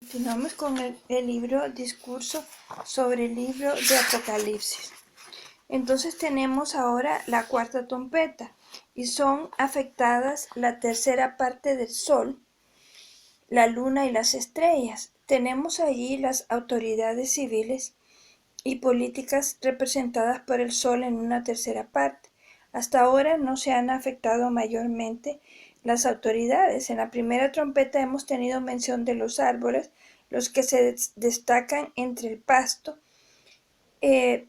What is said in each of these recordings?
Continuamos con el libro Discurso sobre el libro de Apocalipsis. Entonces tenemos ahora la cuarta trompeta y son afectadas la tercera parte del sol, la luna y las estrellas. Tenemos allí las autoridades civiles y políticas representadas por el sol en una tercera parte. Hasta ahora no se han afectado mayormente las autoridades. En la primera trompeta hemos tenido mención de los árboles, los que se destacan entre el pasto,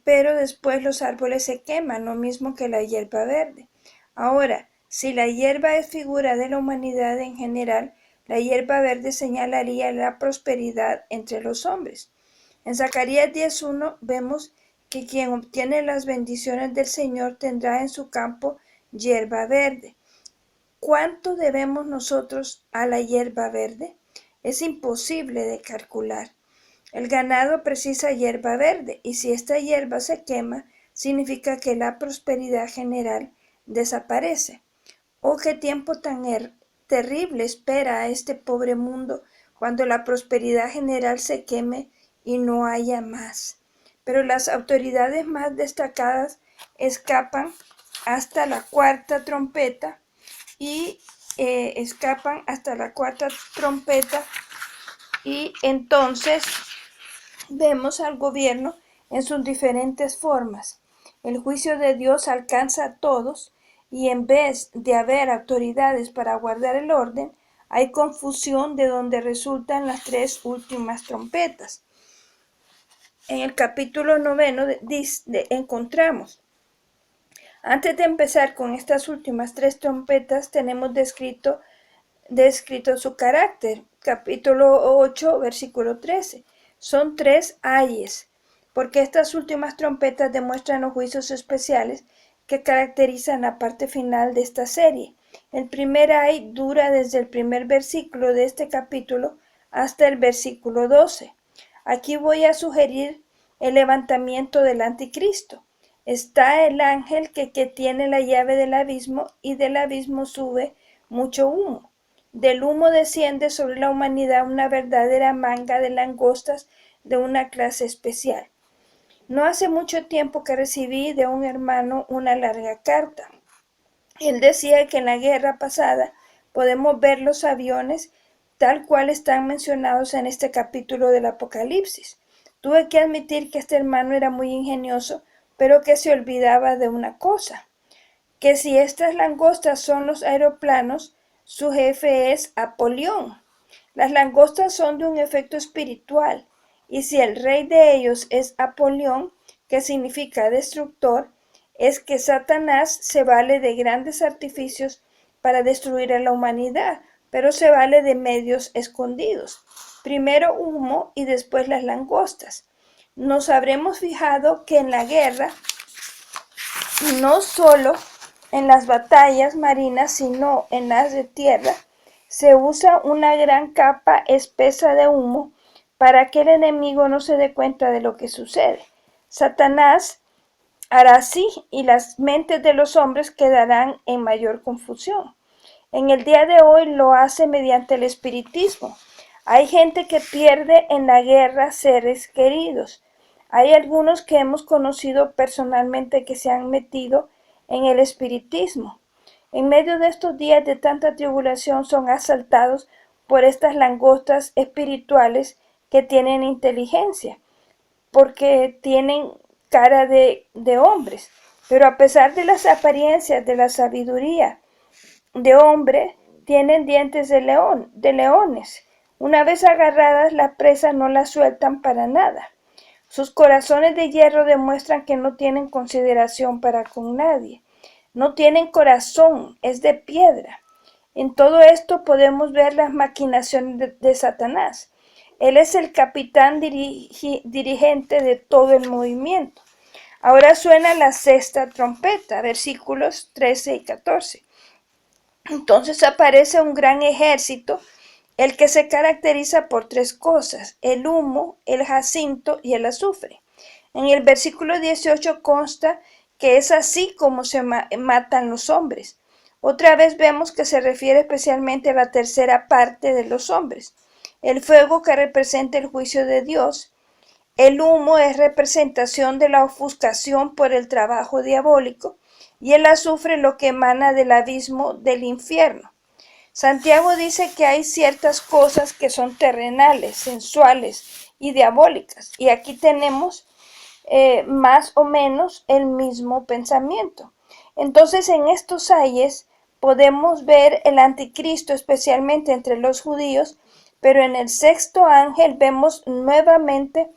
pero después los árboles se queman, lo mismo que la hierba verde. Ahora, si la hierba es figura de la humanidad en general, la hierba verde señalaría la prosperidad entre los hombres. En Zacarías 10:1 vemos que quien obtiene las bendiciones del Señor tendrá en su campo hierba verde. ¿Cuánto debemos nosotros a la hierba verde? Es imposible de calcular. El ganado precisa hierba verde y si esta hierba se quema, significa que la prosperidad general desaparece. Oh, qué tiempo tan terrible espera a este pobre mundo cuando la prosperidad general se queme y no haya más. Pero las autoridades más destacadas escapan hasta la cuarta trompeta y entonces vemos al gobierno en sus diferentes formas. El juicio de Dios alcanza a todos y en vez de haber autoridades para guardar el orden, hay confusión de donde resultan las tres últimas trompetas. En el capítulo 9 encontramos: antes de empezar con estas últimas tres trompetas, tenemos descrito su carácter. Capítulo 8, versículo 13. Son tres ayes, porque estas últimas trompetas demuestran los juicios especiales que caracterizan la parte final de esta serie. El primer ay dura desde el primer versículo de este capítulo hasta el versículo 12. Aquí voy a sugerir el levantamiento del anticristo. Está el ángel que tiene la llave del abismo y del abismo sube mucho humo. Del humo desciende sobre la humanidad una verdadera manga de langostas de una clase especial. No hace mucho tiempo que recibí de un hermano una larga carta. Él decía que en la guerra pasada podemos ver los aviones tal cual están mencionados en este capítulo del Apocalipsis. Tuve que admitir que este hermano era muy ingenioso, pero que se olvidaba de una cosa, que si estas langostas son los aeroplanos, su jefe es Apolión. Las langostas son de un efecto espiritual, y si el rey de ellos es Apolión, que significa destructor, es que Satanás se vale de grandes artificios para destruir a la humanidad, pero se vale de medios escondidos. Primero humo y después las langostas. Nos habremos fijado que en la guerra, no solo en las batallas marinas, sino en las de tierra, se usa una gran capa espesa de humo para que el enemigo no se dé cuenta de lo que sucede. Satanás hará así y las mentes de los hombres quedarán en mayor confusión. En el día de hoy lo hace mediante el espiritismo. Hay gente que pierde en la guerra seres queridos. Hay algunos que hemos conocido personalmente que se han metido en el espiritismo. En medio de estos días de tanta tribulación son asaltados por estas langostas espirituales que tienen inteligencia, porque tienen cara de hombres, pero a pesar de las apariencias de la sabiduría de hombre, tienen dientes de leones. Una vez agarradas, la presa no la sueltan para nada. Sus corazones de hierro demuestran que no tienen consideración para con nadie. No tienen corazón, es de piedra. En todo esto podemos ver las maquinaciones de Satanás. Él es el capitán dirigente de todo el movimiento. Ahora suena la sexta trompeta, versículos 13 y 14. Entonces aparece un gran ejército, el que se caracteriza por tres cosas: el humo, el jacinto y el azufre. En el versículo 18 consta que es así como se matan los hombres. Otra vez vemos que se refiere especialmente a la tercera parte de los hombres. el fuego que representa el juicio de Dios, el humo es representación de la ofuscación por el trabajo diabólico, y el azufre lo que emana del abismo del infierno. Santiago dice que hay ciertas cosas que son terrenales, sensuales y diabólicas, y aquí tenemos más o menos el mismo pensamiento. Entonces, en estos ayes podemos ver el anticristo, especialmente entre los judíos, pero en el sexto ángel vemos nuevamente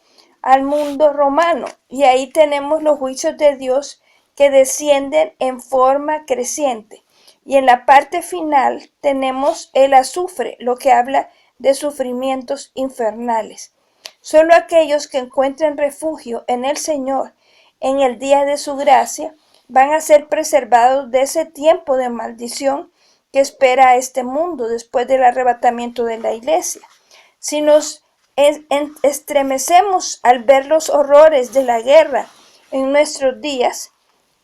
al mundo romano, y ahí tenemos los juicios de Dios que descienden en forma creciente. Y en la parte final tenemos el azufre, lo que habla de sufrimientos infernales. Solo aquellos que encuentren refugio en el Señor en el día de su gracia van a ser preservados de ese tiempo de maldición que espera a este mundo después del arrebatamiento de la iglesia. Si nos estremecemos al ver los horrores de la guerra en nuestros días,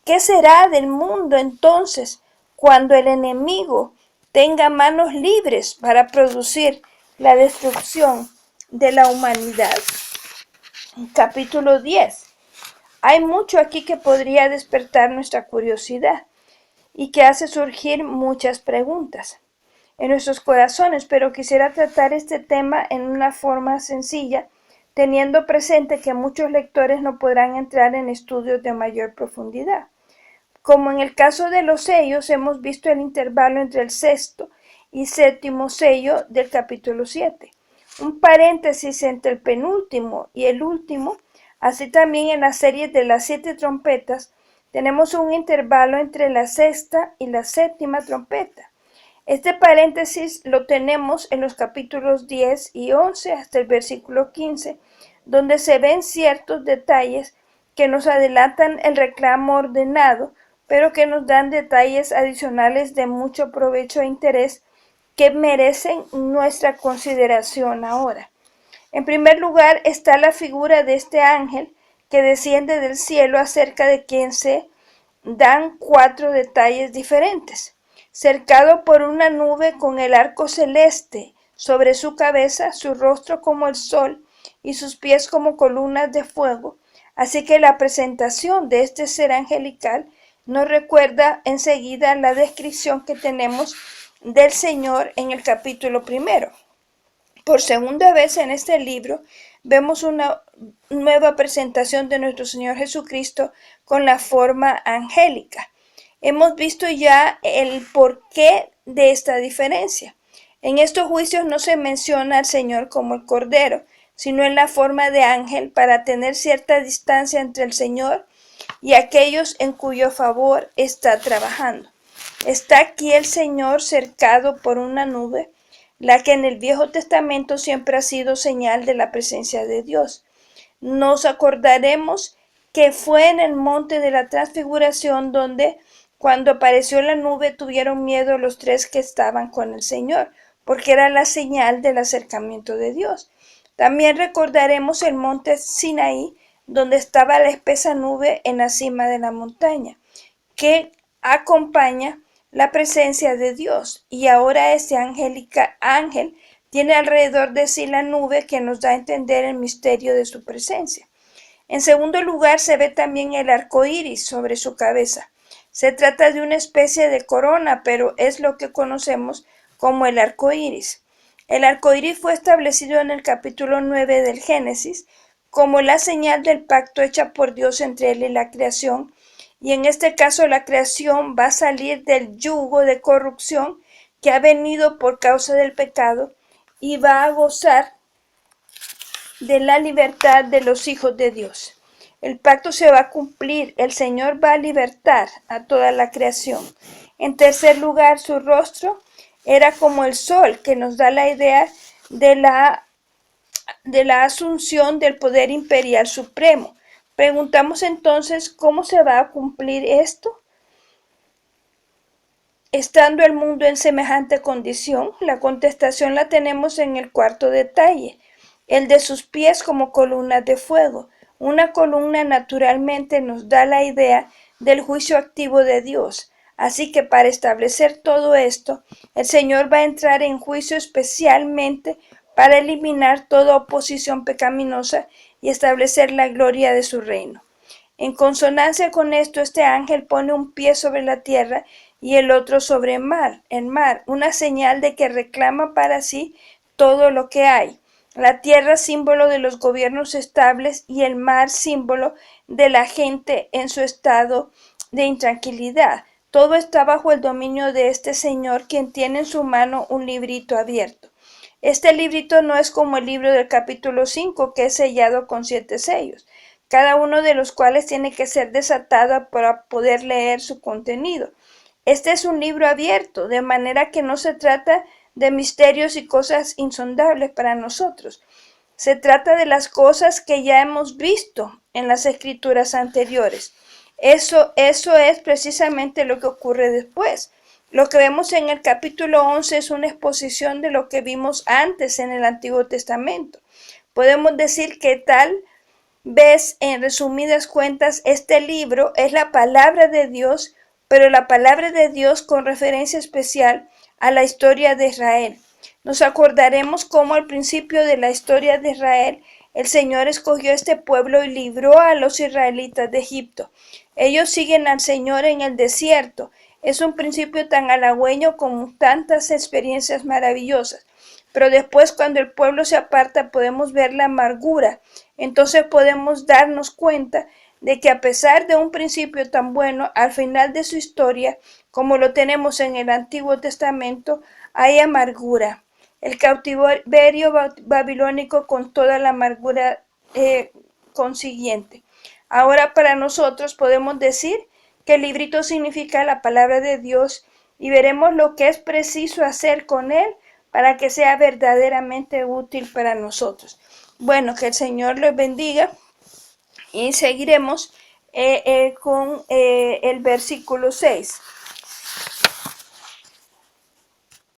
¿qué será del mundo entonces cuando el enemigo tenga manos libres para producir la destrucción de la humanidad? Capítulo 10. Hay mucho aquí que podría despertar nuestra curiosidad y que hace surgir muchas preguntas en nuestros corazones, pero quisiera tratar este tema en una forma sencilla, teniendo presente que muchos lectores no podrán entrar en estudios de mayor profundidad. Como en el caso de los sellos, hemos visto el intervalo entre el sexto y séptimo sello del capítulo 7. Un paréntesis entre el penúltimo y el último. Así también en la serie de las 7 trompetas tenemos un intervalo entre la sexta y la séptima trompeta. Este paréntesis lo tenemos en los capítulos 10 y 11 hasta el versículo 15, donde se ven ciertos detalles que nos adelantan el reclamo ordenado, pero que nos dan detalles adicionales de mucho provecho e interés que merecen nuestra consideración ahora. En primer lugar está la figura de este ángel que desciende del cielo, acerca de quien se dan 4 detalles diferentes. Cercado por una nube con el arco celeste sobre su cabeza, su rostro como el sol y sus pies como columnas de fuego. Así que la presentación de este ser angelical nos recuerda enseguida la descripción que tenemos del Señor en el capítulo 1. Por segunda vez en este libro vemos una nueva presentación de nuestro Señor Jesucristo con la forma angélica. Hemos visto ya el porqué de esta diferencia. En estos juicios no se menciona al Señor como el Cordero, sino en la forma de ángel, para tener cierta distancia entre el Señor y aquellos en cuyo favor está trabajando. Está aquí el Señor cercado por una nube, la que en el Viejo Testamento siempre ha sido señal de la presencia de Dios. Nos acordaremos que fue en el monte de la Transfiguración donde, cuando apareció la nube, tuvieron miedo los 3 que estaban con el Señor, porque era la señal del acercamiento de Dios. También recordaremos el monte Sinaí, donde estaba la espesa nube en la cima de la montaña, que acompaña la presencia de Dios. Y ahora este ángel tiene alrededor de sí la nube que nos da a entender el misterio de su presencia. En segundo lugar, se ve también el arco iris sobre su cabeza. Se trata de una especie de corona, pero es lo que conocemos como el arco iris. El arco iris fue establecido en el capítulo 9 del Génesis como la señal del pacto hecha por Dios entre él y la creación, y en este caso la creación va a salir del yugo de corrupción que ha venido por causa del pecado y va a gozar de la libertad de los hijos de Dios. El pacto se va a cumplir, el Señor va a libertar a toda la creación. En tercer lugar, su rostro era como el sol, que nos da la idea de la asunción del poder imperial supremo. Preguntamos entonces, ¿cómo se va a cumplir esto? Estando el mundo en semejante condición, la contestación la tenemos en el cuarto detalle, el de sus pies como columnas de fuego. Una columna naturalmente nos da la idea del juicio activo de Dios. Así que para establecer todo esto, el Señor va a entrar en juicio especialmente para eliminar toda oposición pecaminosa y establecer la gloria de su reino. En consonancia con esto, este ángel pone un pie sobre la tierra y el otro sobre el mar, una señal de que reclama para sí todo lo que hay. La tierra, símbolo de los gobiernos estables, y el mar, símbolo de la gente en su estado de intranquilidad. Todo está bajo el dominio de este Señor, quien tiene en su mano un librito abierto. Este librito no es como el libro del capítulo 5, que es sellado con 7 sellos, cada uno de los cuales tiene que ser desatado para poder leer su contenido. Este es un libro abierto, de manera que no se trata de misterios y cosas insondables para nosotros. Se trata de las cosas que ya hemos visto en las escrituras anteriores. Eso es precisamente lo que ocurre después. Lo que vemos en el capítulo 11 es una exposición de lo que vimos antes en el Antiguo Testamento. Podemos decir que tal vez, en resumidas cuentas, este libro es la palabra de Dios, pero la palabra de Dios con referencia especial a la historia de Israel. Nos acordaremos cómo al principio de la historia de Israel, el Señor escogió este pueblo y libró a los israelitas de Egipto. Ellos siguen al Señor en el desierto. Es un principio tan halagüeño como tantas experiencias maravillosas. Pero después, cuando el pueblo se aparta, podemos ver la amargura. Entonces podemos darnos cuenta de que a pesar de un principio tan bueno, al final de su historia, como lo tenemos en el Antiguo Testamento, hay amargura. El cautiverio babilónico con toda la amargura consiguiente. Ahora para nosotros podemos decir que el librito significa la palabra de Dios, y veremos lo que es preciso hacer con él para que sea verdaderamente útil para nosotros. Bueno, que el Señor les bendiga, y seguiremos con el versículo 6.